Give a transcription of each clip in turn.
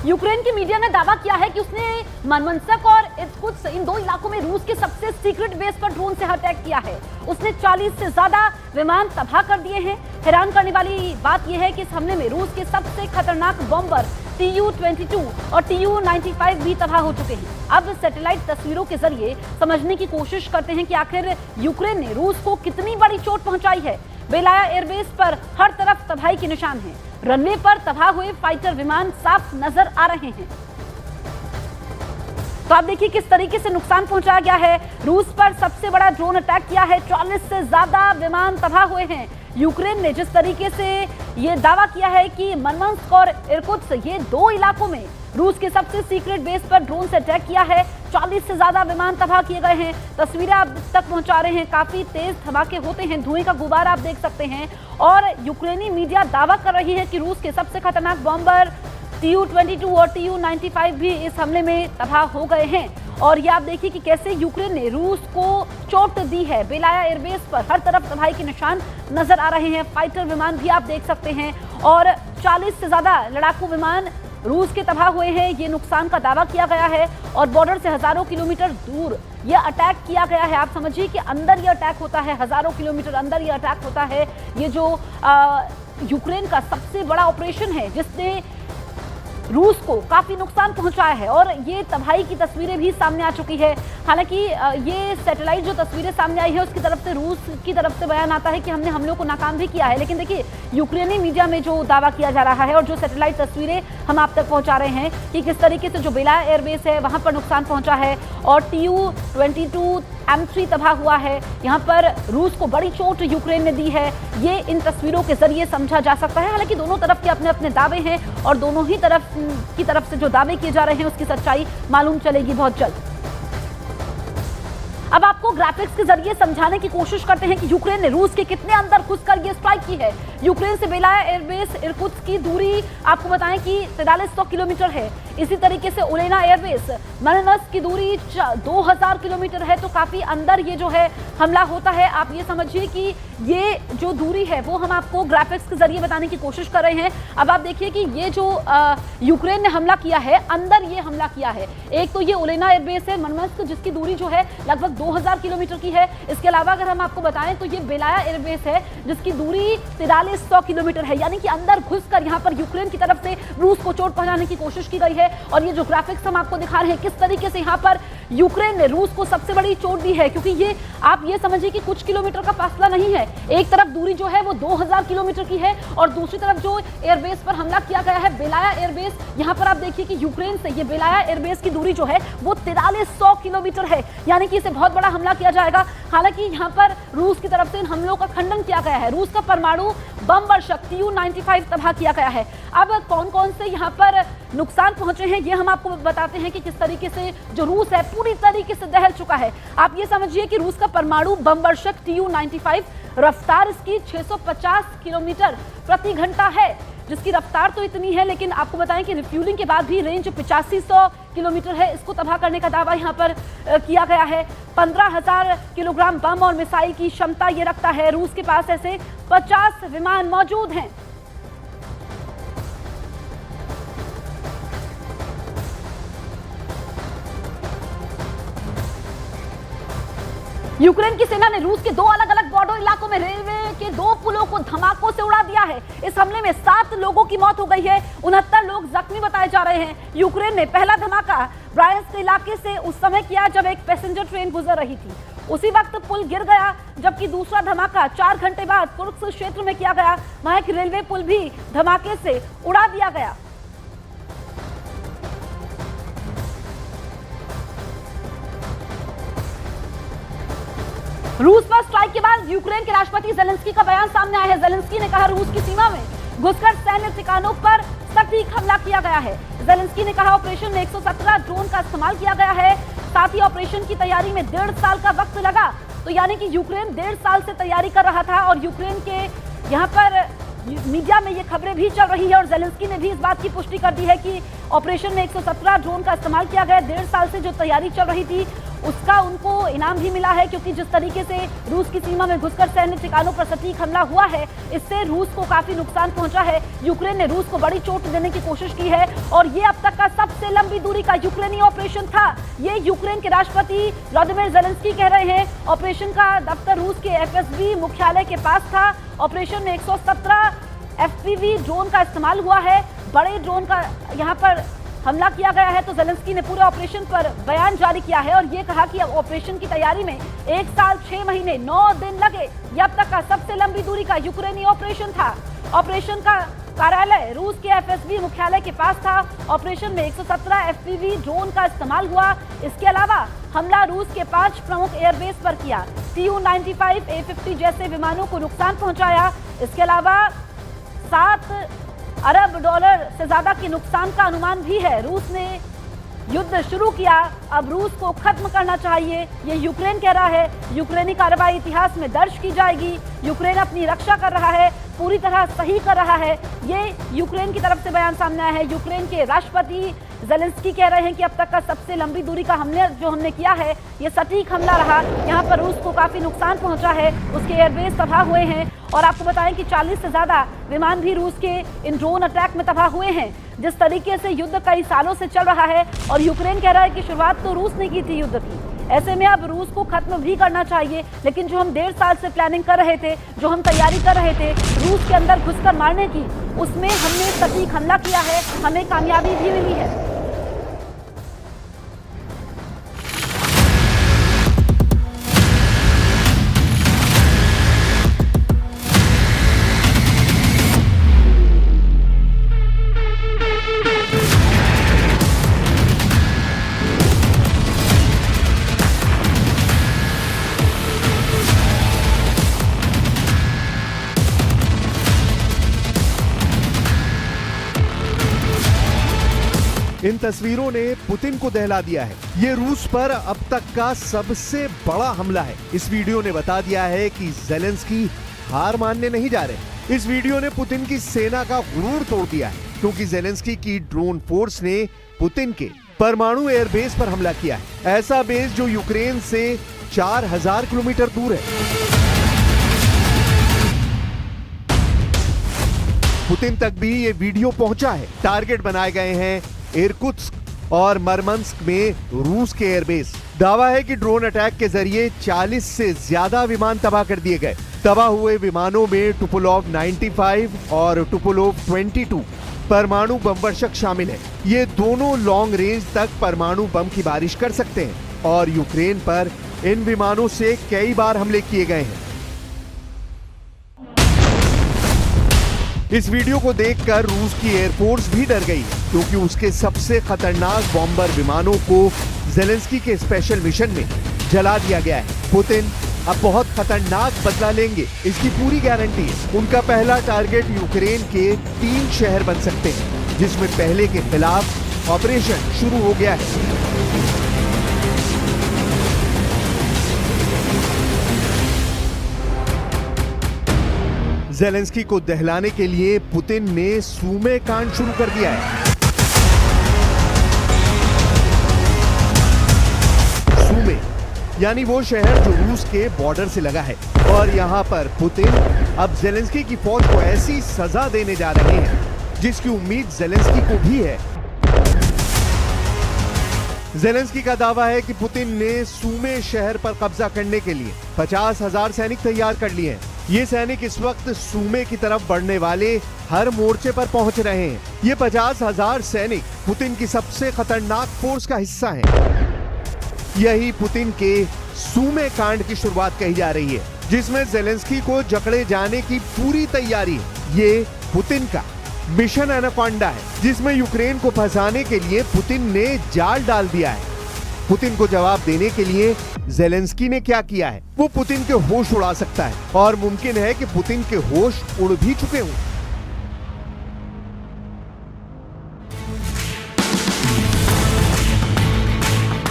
Ukraine की media ने दावा किया है कि उसने मरमंस्क और इर्कुत्स्क इन दो इलाकों में रूस के सबसे सीक्रेट बेस पर ड्रोन से अटैक किया है। उसने 40 से ज्यादा विमान तबाह कर दिए हैं। हैरान करने वाली बात यह है कि इस हमले में रूस के सबसे खतरनाक बॉम्बर Tu-22 और Tu-95 भी तबाह हो चुके हैं। अब सैटेलाइट तस्वीरों के जरिए समझने की कोशिश करते हैं कि आखिर यूक्रेन ने रूस को कितनी बड़ी चोट पहुंचाई है। बेलाया एयरबेस पर हर तरफ तबाही के निशान हैं। रनवे पर तबाह हुए फाइटर विमान साफ नजर आ रहे हैं। तो आप देखिए किस तरीके से नुकसान पहुंचाया गया है। रूस पर सबसे बड़ा ड्रोन अटैक किया है। 40 से ज्यादा विमान तबाह हुए हैं। यूक्रेन ने जिस तरीके से ये दावा किया है कि मरमंस्क और इर्कुत्स्क ये दो इलाकों में रूस के सबसे सीक्रेट बेस पर ड्रोन से अटैक किया है। 40 से ज्यादा विमान तबाह किए गए हैं। तस्वीरें आप तक पहुंचा रहे हैं। काफी तेज धमाके होते हैं, धुएं का गुब्बारा आप देख सकते हैं। और यूक्रेनी मीडिया दावा कर रही है कि रूस के सबसे खतरनाक बॉम्बर Tu-22 और Tu-95 भी इस हमले में तबाह हो गए हैं। और ये आप देखिए कि कैसे यूक्रेन ने रूस को चोट दी है। बेलाया एयरबेस पर हर तरफ तबाही के निशान नजर आ रहे हैं। फाइटर विमान भी आप देख सकते हैं और 40 से ज्यादा लड़ाकू विमान रूस के तबाह हुए हैं। ये नुकसान का दावा किया गया है और बॉर्डर से हजारों किलोमीटर दूर ये अटैक किया गया है। आप समझिए कि अंदर ये अटैक होता है, हजारों किलोमीटर अंदर ये अटैक होता है। ये जो यूक्रेन का सबसे बड़ा ऑपरेशन है जिसने रूस को काफी नुकसान पहुंचाया है और ये तबाही की तस्वीरें भी सामने आ चुकी है। हालांकि ये सैटेलाइट जो तस्वीरें सामने आई है उसकी तरफ से रूस की तरफ से बयान आता है कि हमने हमलों को नाकाम भी किया है। लेकिन देखिए यूक्रेनी मीडिया में जो दावा किया जा रहा है और जो सैटेलाइट तस्वीरें हम आप तक पहुंचा रहे हैं कि किस तरीके से जो बेलाया एयरबेस है वहां पर नुकसान पहुंचा है और Tu-22 M3 तबाह हुआ है। यहाँ पर रूस को बड़ी चोट यूक्रेन ने दी है। ये इन तस्वीरों के जरिए समझा जा सकता है। हालांकि दोनों तरफ के अपने अपने दावे हैं और दोनों ही तरफ से जो दावे किए जा रहे हैं उसकी सच्चाई मालूम चलेगी बहुत जल्द। अब आपको ग्राफिक्स के जरिए समझाने की कोशिश करते हैं कि यूक्रेन ने रूस के कितने अंदर घुसकर ये स्ट्राइक की है। यूक्रेन से बेलाया एयरबेस इर्कुत्स्क की दूरी आपको बताएं कि 4300 किलोमीटर है। इसी तरीके से ओलेना एयरबेस मरमंस्क की दूरी 2000 किलोमीटर है। तो काफी अंदर ये जो है हमला होता है। आप ये समझिए कि ये जो दूरी है वो हम आपको ग्राफिक्स के जरिए बताने की कोशिश कर रहे हैं। अब आप देखिए कि ये जो यूक्रेन ने हमला किया है, अंदर ये हमला किया है। एक तो ये ओलेना एयरबेस है मरमंस्क जिसकी दूरी जो है लगभग 2000 किलोमीटर की है। इसके अलावा अगर हम आपको बताएं तो ये बेलाया एयरबेस है जिसकी दूरी 4300 किलोमीटर है। यानी कि अंदर घुसकर यहाँ पर यूक्रेन की तरफ से रूस को चोट पहुंचाने की कोशिश की गई है। और ये जो ग्राफिक्स हम आपको दिखा रहे हैं किस तरीके से यहाँ पर यूक्रेन ने रूस को सबसे बड़ी चोट दी है, क्योंकि ये आप ये समझिए कि कुछ किलोमीटर का फासला नहीं है। एक तरफ दूरी जो है वो 2000 किलोमीटर की है और दूसरी तरफ जो एयरबेस पर हमला किया गया है बेलाया एयरबेस, यहाँ पर आप देखिए कि यूक्रेन से ये बेलाया एयरबेस की दूरी जो है वो 4300 किलोमीटर है। यानी कि इसे बहुत बड़ा हमला किया जाएगा। हालांकि यहाँ पर रूस की तरफ से इन हमलों का खंडन किया गया है। रूस का परमाणु बम वर्षक Tu-95 तबाह किया गया है। अब कौन कौन से यहाँ पर नुकसान पहुंचे हैं ये हम आपको बताते हैं कि किस तरीके से जो रूस है पूरी तरीके से दहल चुका है। आप ये समझिए कि रूस का परमाणु बम वर्षक Tu-95 रफ्तार इसकी 650 किलोमीटर प्रति घंटा है, जिसकी रफ्तार तो इतनी है लेकिन आपको बताएं कि रिफ्यूलिंग के बाद भी रेंज 8500 किलोमीटर है। इसको तबाह करने का दावा यहाँ पर किया गया है। 15,000 किलोग्राम बम और मिसाइल की क्षमता ये रखता है। रूस के पास ऐसे 50 विमान मौजूद हैं। यूक्रेन की सेना ने रूस के दो अलग अलग बॉर्डर इलाकों में रेलवे के 2 पुलों को धमाकों से उड़ा दिया है। इस हमले में 7 लोगों की मौत हो गई है, 69 लोग जख्मी बताए जा रहे हैं। यूक्रेन ने पहला धमाका ब्रायंस्क इलाके से उस समय किया जब एक पैसेंजर ट्रेन गुजर रही थी। उसी वक्त पुल गिर गया, जबकि दूसरा धमाका 4 घंटे बाद कुर्स्क क्षेत्र में किया गया। वहां एक रेलवे पुल भी धमाके से उड़ा दिया गया। रूस पर स्ट्राइक के बाद यूक्रेन के राष्ट्रपति ज़ेलेंस्की का बयान सामने आया है। ज़ेलेंस्की ने कहा रूस की सीमा में घुसकर सैन्य ठिकानों पर सटीक हमला किया गया है। ज़ेलेंस्की ने कहा ऑपरेशन में 117 ड्रोन का इस्तेमाल किया गया है। साथ ही ऑपरेशन की तैयारी में 1.5 साल का वक्त लगा। तो यानी कि यूक्रेन 1.5 साल से तैयारी कर रहा था और यूक्रेन के यहाँ पर मीडिया में ये खबरें भी चल रही है और ज़ेलेंस्की ने भी इस बात की पुष्टि कर दी है कि ऑपरेशन में 117 ड्रोन का इस्तेमाल किया गया। 1.5 साल से जो तैयारी चल रही थी उसका उनको इनाम भी मिला है, क्योंकि जिस तरीके से रूस की सीमा में घुसकर सैन्य ठिकानों पर सटीक हमला हुआ है, इससे रूस को काफी नुकसान पहुंचा है। यूक्रेन ने रूस को बड़ी चोट देने की कोशिश की है और ये अब तक का सबसे लंबी दूरी का यूक्रेनी ऑपरेशन था। ये यूक्रेन के राष्ट्रपति व्लादिमीर ज़ेलेंस्की कह रहे हैं। ऑपरेशन का दफ्तर रूस के एफएसबी मुख्यालय के पास था। ऑपरेशन में 117 एफपीवी ड्रोन का इस्तेमाल हुआ है। बड़े ड्रोन का यहाँ पर हमला किया गया है। तो ज़ेलेंस्की ने पूरे ऑपरेशन पर बयान जारी किया है और ये कहा कि ऑपरेशन की तैयारी में 1 साल 6 महीने 9 दिन लगे। यह अब तक का सबसे लंबी दूरी का यूक्रेनी ऑपरेशन था। ऑपरेशन का कार्यालय रूस के एफएसबी मुख्यालय के पास था। ऑपरेशन में 117 एफपीवी ड्रोन का इस्तेमाल हुआ। इसके अलावा हमला रूस के 5 प्रमुख एयरबेस पर किया। Tu-95 A-50 जैसे विमानों को नुकसान पहुंचाया। इसके अलावा $7 अरब से ज्यादा के नुकसान का अनुमान भी है। रूस ने युद्ध शुरू किया, अब रूस को खत्म करना चाहिए, ये यूक्रेन कह रहा है। यूक्रेनी कार्रवाई इतिहास में दर्ज की जाएगी। यूक्रेन अपनी रक्षा कर रहा है, पूरी तरह सही कर रहा है। ये यूक्रेन की तरफ से बयान सामने आया है। यूक्रेन के राष्ट्रपति ज़ेलेंस्की कह रहे हैं कि अब तक का सबसे लंबी दूरी का हमले जो हमने किया है, ये सटीक हमला रहा। यहाँ पर रूस को काफी नुकसान पहुंचा है, उसके एयरबेस तबाह हुए हैं। और आपको बताएं कि 40 से ज्यादा विमान भी रूस के इन ड्रोन अटैक में तबाह हुए हैं। जिस तरीके से युद्ध कई सालों से चल रहा है और यूक्रेन कह रहा है कि शुरुआत तो रूस ने की थी युद्ध की, ऐसे में अब रूस को खत्म भी करना चाहिए। लेकिन जो हम 1.5 साल से प्लानिंग कर रहे थे, जो हम तैयारी कर रहे थे रूस के अंदर घुसकर मारने की, उसमें हमने सटीक हमला किया है, हमें कामयाबी भी मिली है। इन तस्वीरों ने पुतिन को दहला दिया है। ये रूस पर अब तक का सबसे बड़ा हमला है। इस वीडियो ने बता दिया है कि ज़ेलेंस्की हार मानने नहीं जा रहे। इस वीडियो ने पुतिन की सेना का गुरूर तोड़ दिया है, क्योंकि ज़ेलेंस्की की ड्रोन फोर्स ने पुतिन के परमाणु एयरबेस पर हमला किया है। ऐसा बेस जो यूक्रेन से 4000 किलोमीटर दूर है। पुतिन तक भी ये वीडियो पहुंचा है। टारगेट बनाए गए हैं इरकुत्स्क और मरमंस्क में रूस के एयरबेस। दावा है कि ड्रोन अटैक के जरिए 40 से ज्यादा विमान तबाह कर दिए गए। तबाह हुए विमानों में टुपोलोव 95 और टुपोलोव 22 परमाणु बमवर्षक शामिल है। ये दोनों लॉन्ग रेंज तक परमाणु बम की बारिश कर सकते हैं और यूक्रेन पर इन विमानों से कई बार हमले किए गए हैं। इस वीडियो को देखकर रूस की एयरफोर्स भी डर गई, क्योंकि उसके सबसे खतरनाक बॉम्बर विमानों को ज़ेलेंस्की के स्पेशल मिशन में जला दिया गया है। पुतिन अब बहुत खतरनाक बदला लेंगे, इसकी पूरी गारंटी है। उनका पहला टारगेट यूक्रेन के 3 शहर बन सकते हैं, जिसमें पहले के खिलाफ ऑपरेशन शुरू हो गया है। ज़ेलेंस्की को दहलाने के लिए पुतिन ने सूमे कांड शुरू कर दिया है। सूमे यानी वो शहर जो रूस के बॉर्डर से लगा है, और यहाँ पर पुतिन अब ज़ेलेंस्की की फौज को ऐसी सजा देने जा रहे हैं जिसकी उम्मीद ज़ेलेंस्की को भी है। ज़ेलेंस्की का दावा है कि पुतिन ने सूमे शहर पर कब्जा करने के लिए 50,000 सैनिक तैयार कर लिए हैं। ये सैनिक इस वक्त सूमे की तरफ बढ़ने वाले हर मोर्चे पर पहुंच रहे हैं। ये 50,000 सैनिक पुतिन की सबसे खतरनाक फोर्स का हिस्सा हैं। यही पुतिन के सूमे कांड की शुरुआत कही जा रही है, जिसमें ज़ेलेंस्की को जकड़े जाने की पूरी तैयारी है। ये पुतिन का मिशन एनाकोंडा है, जिसमें यूक्रेन को फंसाने के लिए पुतिन ने जाल डाल दिया है। पुतिन को जवाब देने के लिए ज़ेलेंस्की ने क्या किया है, वो पुतिन के होश उड़ा सकता है, और मुमकिन है कि पुतिन के होश उड़ भी चुके हों।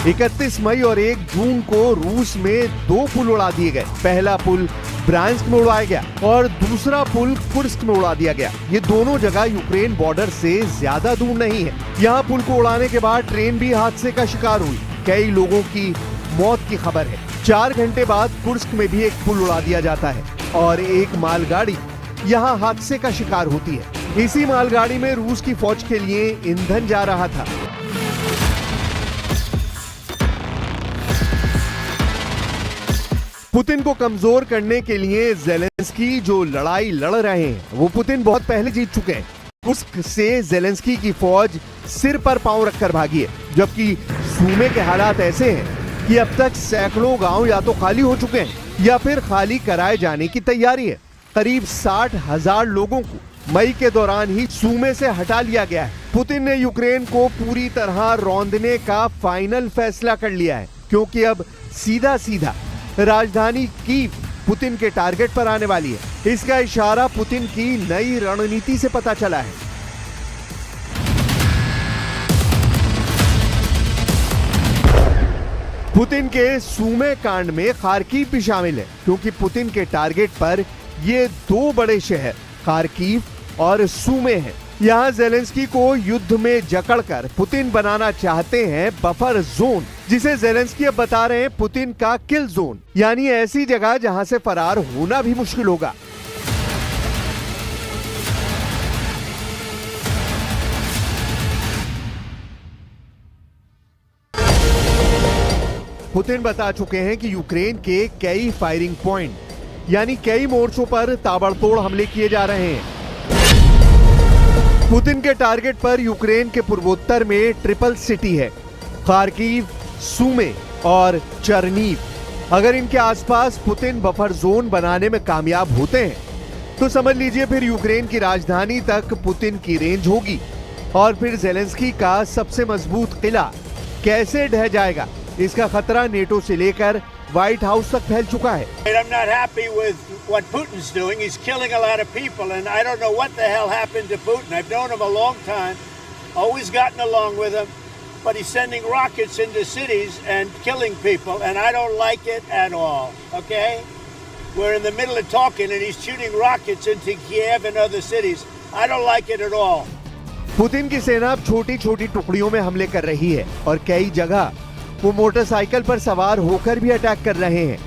इकतीस मई और 1 जून को रूस में 2 पुल उड़ा दिए गए। पहला पुल ब्रांस्क में उड़ाया गया और दूसरा पुल कुर्स्क में उड़ा दिया गया। ये दोनों जगह यूक्रेन बॉर्डर से ज्यादा दूर नहीं है। यहाँ पुल को उड़ाने के बाद ट्रेन भी हादसे का शिकार हुई। कई लोगों की मौत की खबर है। 4 घंटे बाद कुर्स्क में भी एक पुल उड़ा दिया जाता है और एक मालगाड़ी यहाँ हादसे का शिकार होती है। इसी मालगाड़ी में रूस की फौज के लिए ईंधन जा रहा था। पुतिन को कमजोर करने के लिए ज़ेलेंस्की जो लड़ाई लड़ रहे हैं वो पुतिन बहुत पहले जीत चुके हैं। कुर्स्क से ज़ेलेंस्की की फौज सिर पर पांव रखकर भागी है, जबकि सूमे के हालात ऐसे हैं कि अब तक सैकड़ों गांव या तो खाली हो चुके हैं या फिर खाली कराए जाने की तैयारी है। करीब 60,000 लोगों को मई के दौरान ही सूमे से हटा लिया गया है। पुतिन ने यूक्रेन को पूरी तरह रौंदने का फाइनल फैसला कर लिया है, क्योंकि अब सीधा सीधा राजधानी कीव पुतिन के टारगेट पर आने वाली है। इसका इशारा पुतिन की नई रणनीति से पता चला है। पुतिन के सूमे कांड में खार्किव भी शामिल है, क्योंकि पुतिन के टारगेट पर ये 2 बड़े शहर खार्किव और सूमे हैं। यहाँ ज़ेलेंस्की को युद्ध में जकड़कर पुतिन बनाना चाहते हैं बफर जोन, जिसे ज़ेलेंस्की अब बता रहे हैं पुतिन का किल जोन, यानी ऐसी जगह जहां से फरार होना भी मुश्किल होगा। पुतिन बता चुके हैं कि यूक्रेन के कई फायरिंग पॉइंट यानी कई मोर्चों पर ताबड़तोड़ हमले किए जा रहे हैं। पुतिन के टारगेट पर यूक्रेन के पूर्वोत्तर में ट्रिपल सिटी है, खार्किव, सूमे और चर्नीव। अगर इनके आसपास पुतिन बफर जोन बनाने में कामयाब होते हैं तो समझ लीजिए फिर यूक्रेन की राजधानी तक पुतिन की रेंज होगी और फिर ज़ेलेंस्की का सबसे मजबूत किला कैसे ढह जाएगा, इसका खतरा नेटो से लेकर व्हाइट हाउस तक फैल चुका है। I'm not happy with what Putin's doing. He's killing a lot of people, and I don't know what the hell happened to Putin. I've known him a long time, always gotten along with him, but he's sending rockets into cities and killing people, and I don't like it at all, okay? We're in the middle of talking, and he's shooting rockets into Kiev and other cities. I don't like it at all. Putin की सेना अब छोटी-छोटी टुकड़ियों में हमले कर रही है और कई जगह वो मोटरसाइकिल पर सवार होकर भी अटैक कर रहे हैं।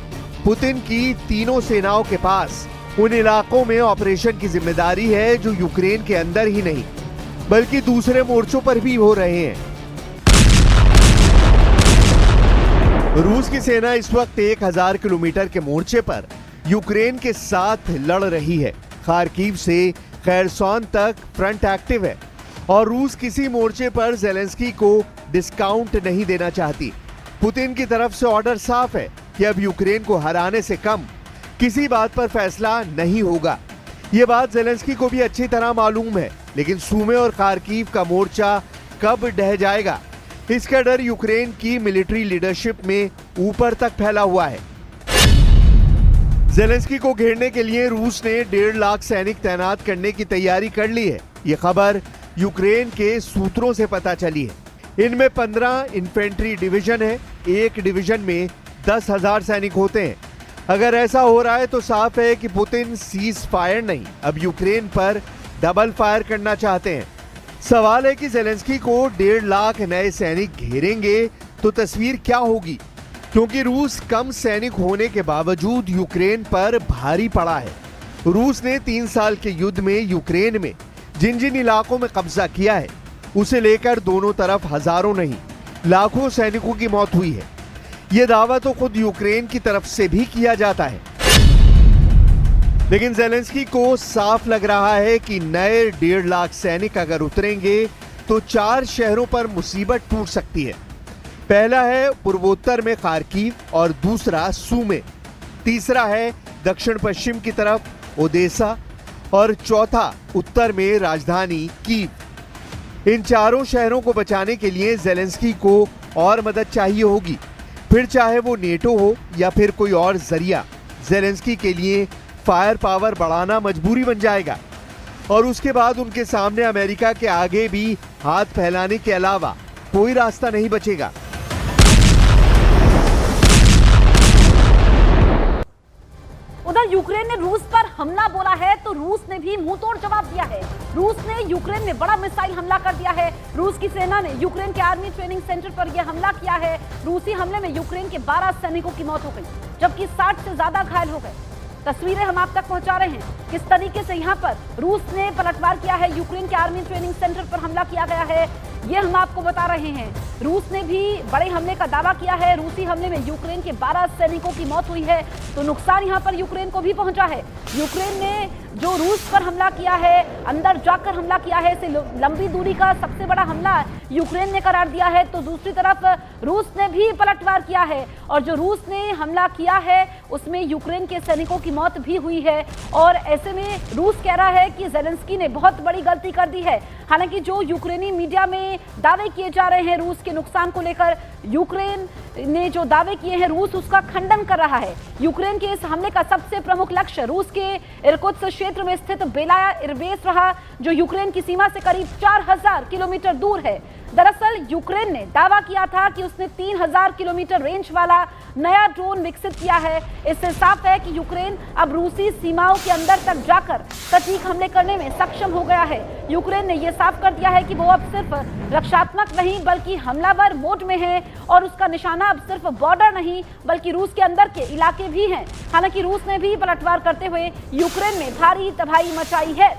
पुतिन की तीनों सेनाओं के पास उन इलाकों में ऑपरेशन की जिम्मेदारी है जो यूक्रेन के अंदर ही नहीं बल्कि दूसरे मोर्चों पर भी हो रहे हैं। रूस की सेना इस वक्त 1000 किलोमीटर के मोर्चे पर यूक्रेन के साथ लड़ रही है। खार्किव से खैरसोन तक फ्रंट एक्टिव है और रूस किसी मोर्चे पर ज़ेलेंस्की को डिस्काउंट नहीं देना चाहती। पुतिन की तरफ से ऑर्डर साफ है कि अब यूक्रेन को हराने से कम किसी बात पर फैसला नहीं होगा। ये बात ज़ेलेंस्की को भी अच्छी तरह मालूम है, लेकिन सूमे और खार्किव का मोर्चा कब ढह जाएगा, इसका डर यूक्रेन की मिलिट्री लीडरशिप में ऊपर तक फैला हुआ है। ज़ेलेंस्की को घेरने के लिए रूस ने 1.5 लाख सैनिक तैनात करने की तैयारी कर ली है। ये खबर यूक्रेन के सूत्रों से पता चली है। इनमें 15 इन्फेंट्री डिवीजन है, एक डिवीजन में 10,000 सैनिक होते हैं। अगर ऐसा हो रहा है तो साफ है कि पुतिन सीज फायर नहीं, अब यूक्रेन पर डबल फायर करना चाहते हैं। सवाल है कि ज़ेलेंस्की को 1.5 लाख नए सैनिक घेरेंगे तो तस्वीर क्या होगी, क्योंकि रूस कम सैनिक होने के बावजूद यूक्रेन पर भारी पड़ा है। रूस ने 3 साल के युद्ध में यूक्रेन में जिन जिन इलाकों में कब्जा किया है उसे लेकर दोनों तरफ हजारों नहीं लाखों सैनिकों की मौत हुई है। यह दावा तो खुद यूक्रेन की तरफ से भी किया जाता है, लेकिन ज़ेलेंस्की को साफ लग रहा है कि नए 1.5 लाख सैनिक अगर उतरेंगे तो 4 शहरों पर मुसीबत टूट सकती है। पहला है पूर्वोत्तर में खार्किव और दूसरा सूमे, तीसरा है दक्षिण पश्चिम की तरफ ओदेसा और चौथा उत्तर में राजधानी कीव। इन चारों शहरों को बचाने के लिए ज़ेलेंस्की को और मदद चाहिए होगी, फिर चाहे वो नेटो हो या फिर कोई और जरिया। ज़ेलेंस्की के लिए फायर पावर बढ़ाना मजबूरी बन जाएगा और उसके बाद उनके सामने अमेरिका के आगे भी हाथ फैलाने के अलावा कोई रास्ता नहीं बचेगा। उधर यूक्रेन ने रूस पर हमला बोला है तो रूस ने भी मुंह तोड़ जवाब दिया है। रूस ने यूक्रेन में बड़ा मिसाइल हमला कर दिया है। रूस की सेना ने यूक्रेन के आर्मी ट्रेनिंग सेंटर पर यह हमला किया है। रूसी हमले में यूक्रेन के 12 सैनिकों की मौत हो गई, जबकि 60 से ज्यादा घायल हो गए। तस्वीरें हम आप तक पहुंचा रहे हैं किस तरीके से यहां पर रूस ने पलटवार किया है, यूक्रेन के आर्मी ट्रेनिंग सेंटर पर हमला किया गया है, ये हम आपको बता रहे हैं। रूस ने भी बड़े हमले का दावा किया है। रूसी हमले में यूक्रेन के 12 सैनिकों की मौत हुई है, तो नुकसान यहां पर यूक्रेन को भी पहुंचा है। यूक्रेन ने जो रूस पर हमला किया है, अंदर जाकर हमला किया है, इसे लंबी दूरी का सबसे बड़ा हमला यूक्रेन ने करार दिया है। तो दूसरी तरफ रूस ने भी पलटवार किया है, और जो रूस ने हमला किया है उसमें यूक्रेन के सैनिकों की मौत भी हुई है। और ऐसे में रूस कह रहा है कि ज़ेलेंस्की ने बहुत बड़ी गलती कर दी है। हालांकि जो यूक्रेनी मीडिया में दावे किए जा रहे हैं रूस के नुकसान को लेकर, यूक्रेन ने जो दावे किए हैं रूस उसका खंडन कर रहा है। यूक्रेन के इस हमले का सबसे प्रमुख लक्ष्य रूस के इरकुत्स्क क्षेत्र में स्थित बेलाया एयरबेस रहा, जो यूक्रेन की सीमा से करीब 4000 किलोमीटर दूर है। दरअसल यूक्रेन ने दावा किया था कि उसने 3000 किलोमीटर रेंज वाला नया ड्रोन विकसित किया है। इससे साफ है कि यूक्रेन अब रूसी सीमाओं के अंदर तक जाकर सटीक हमले करने में सक्षम हो गया है। यूक्रेन ने यह साफ कर दिया है कि वो अब सिर्फ रक्षात्मक नहीं बल्कि हमलावर मोड में है, और उसका निशाना अब सिर्फ बॉर्डर नहीं बल्कि रूस के अंदर के इलाके भी हैं। हालांकि रूस ने भी पलटवार करते हुए यूक्रेन में भारी तबाही मचाई है।